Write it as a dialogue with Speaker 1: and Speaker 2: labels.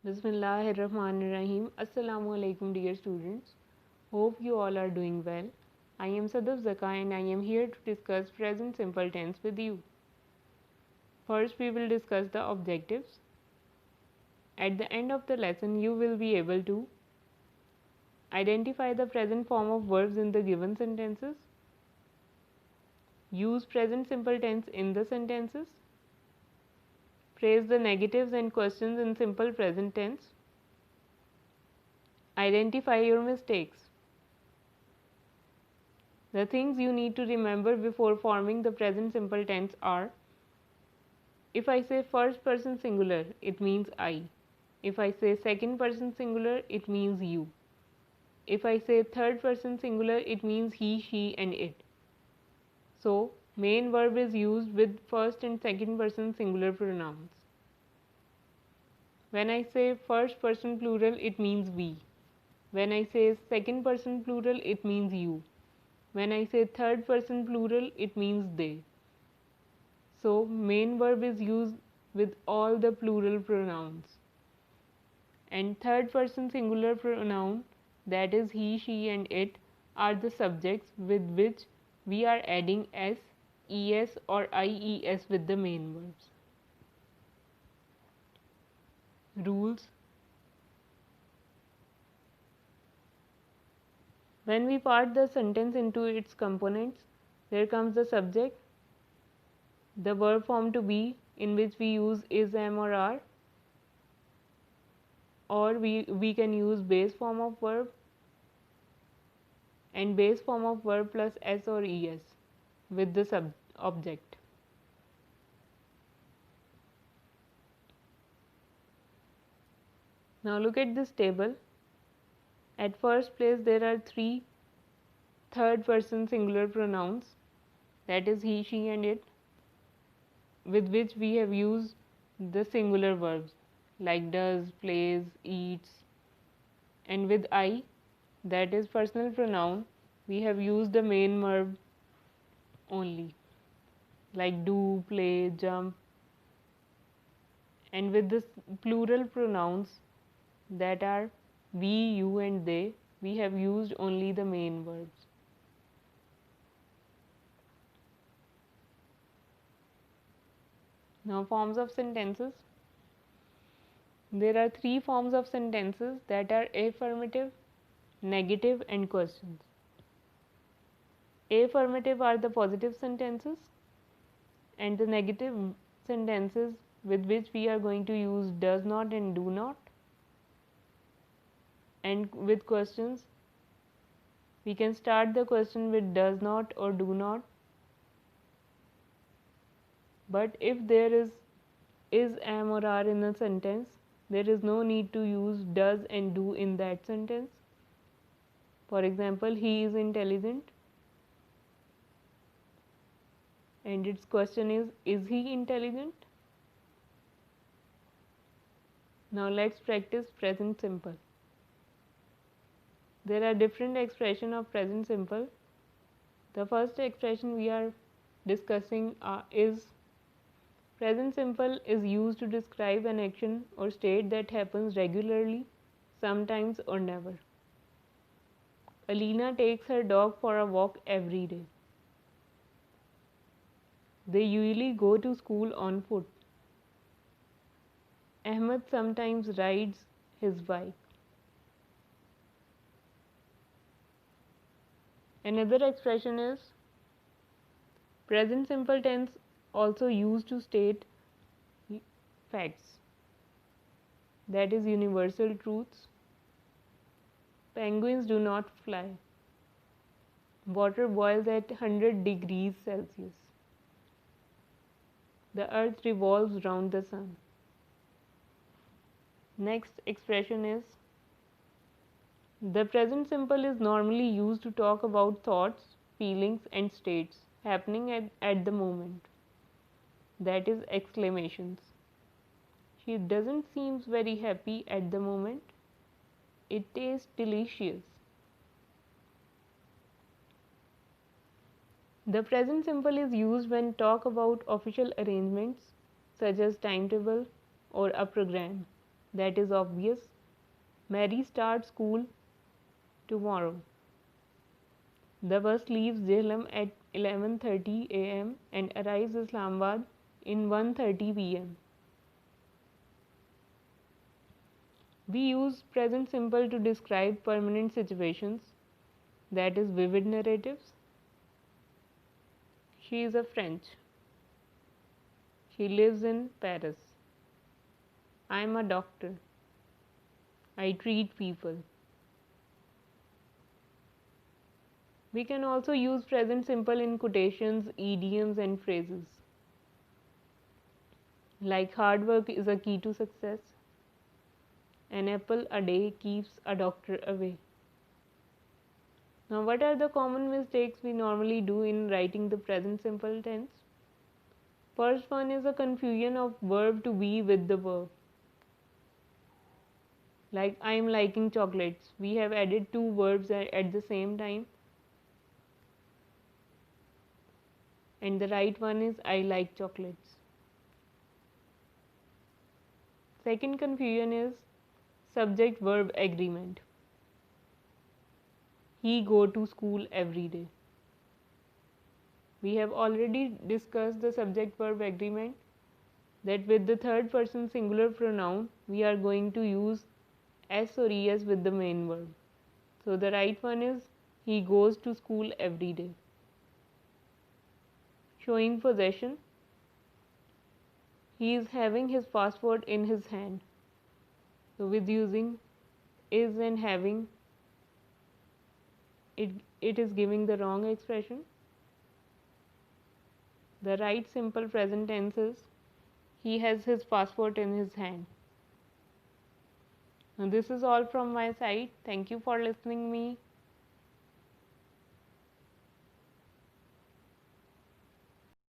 Speaker 1: Bismillahirrahmanirrahim. Assalamu alaikum, dear students. Hope you all are doing well. I am Sadaf Zaka and I am here to discuss present simple tense with you. First, we will discuss the objectives. At the end of the lesson, you will be able to identify the present form of verbs in the given sentences, use present simple tense in the sentences, phrase the negatives and questions in simple present tense, identify your mistakes. The things you need to remember before forming the present simple tense are: if I say first person singular, it means I. If I say second person singular, it means you. If I say third person singular, it means he, she, and it. So, main verb is used with first and second person singular pronouns. When I say first person plural, it means we. When I say second person plural, it means you. When I say third person plural, it means they. So, main verb is used with all the plural pronouns. And third person singular pronoun, that is he, she, and it, are the subjects with which we are adding s, es, or ies with the main verbs. Rules. When we part the sentence into its components, there comes the subject, the verb form to be, in which we use is, am, or are, or we can use base form of verb and base form of verb plus s or es with the object. Now look at this table. At first place there are three third person singular pronouns, that is he, she, and it, with which we have used the singular verbs like does, plays, eats. And with I, that is personal pronoun, we have used the main verb only, like do, play, jump. And with this plural pronouns, that are we, you, and they, we have used only the main verbs. Now, forms of sentences. There are three forms of sentences, that are affirmative, negative, and questions. Affirmative are the positive sentences, and the negative sentences with which we are going to use does not and do not. And with questions, we can start the question with does not or do not. But if there is, am, or are in a sentence, there is no need to use does and do in that sentence. For example, he is intelligent, and its question is he intelligent? Now let's practice present simple. There are different expressions of present simple. The first expression we are discussing is present simple is used to describe an action or state that happens regularly, sometimes, or never. Alina takes her dog for a walk every day. They usually go to school on foot. Ahmed sometimes rides his bike. Another expression is present simple tense, also used to state facts, that is universal truths. Penguins do not fly. Water boils at 100 degrees Celsius. The earth revolves round the sun. Next expression is the present simple is normally used to talk about thoughts, feelings, and states happening at the moment. That is exclamations. She doesn't seem very happy at the moment. It tastes delicious. The present simple is used when talk about official arrangements such as timetable or a program. That is obvious. Mary starts school tomorrow. The bus leaves Jhelum at 11:30 a.m. and arrives Islamabad in 1:30 p.m. We use present simple to describe permanent situations, that is vivid narratives. She is a French. She lives in Paris. I am a doctor. I treat people. We can also use present simple in quotations, idioms, and phrases. Like hard work is a key to success. An apple a day keeps a doctor away. Now, what are the common mistakes we normally do in writing the present simple tense? First one is a confusion of verb to be with the verb. Like I am liking chocolates. We have added two verbs at the same time. And the right one is I like chocolates. Second confusion is subject verb agreement. He go to school every day. We have already discussed the subject verb agreement, that with the third person singular pronoun we are going to use s or es with the main verb. So the right one is he goes to school every day. Showing possession. He is having his passport in his hand. So with using is and having, it is giving the wrong expression. The right simple present tense is he has his passport in his hand. Now this is all from my side. Thank you for listening me.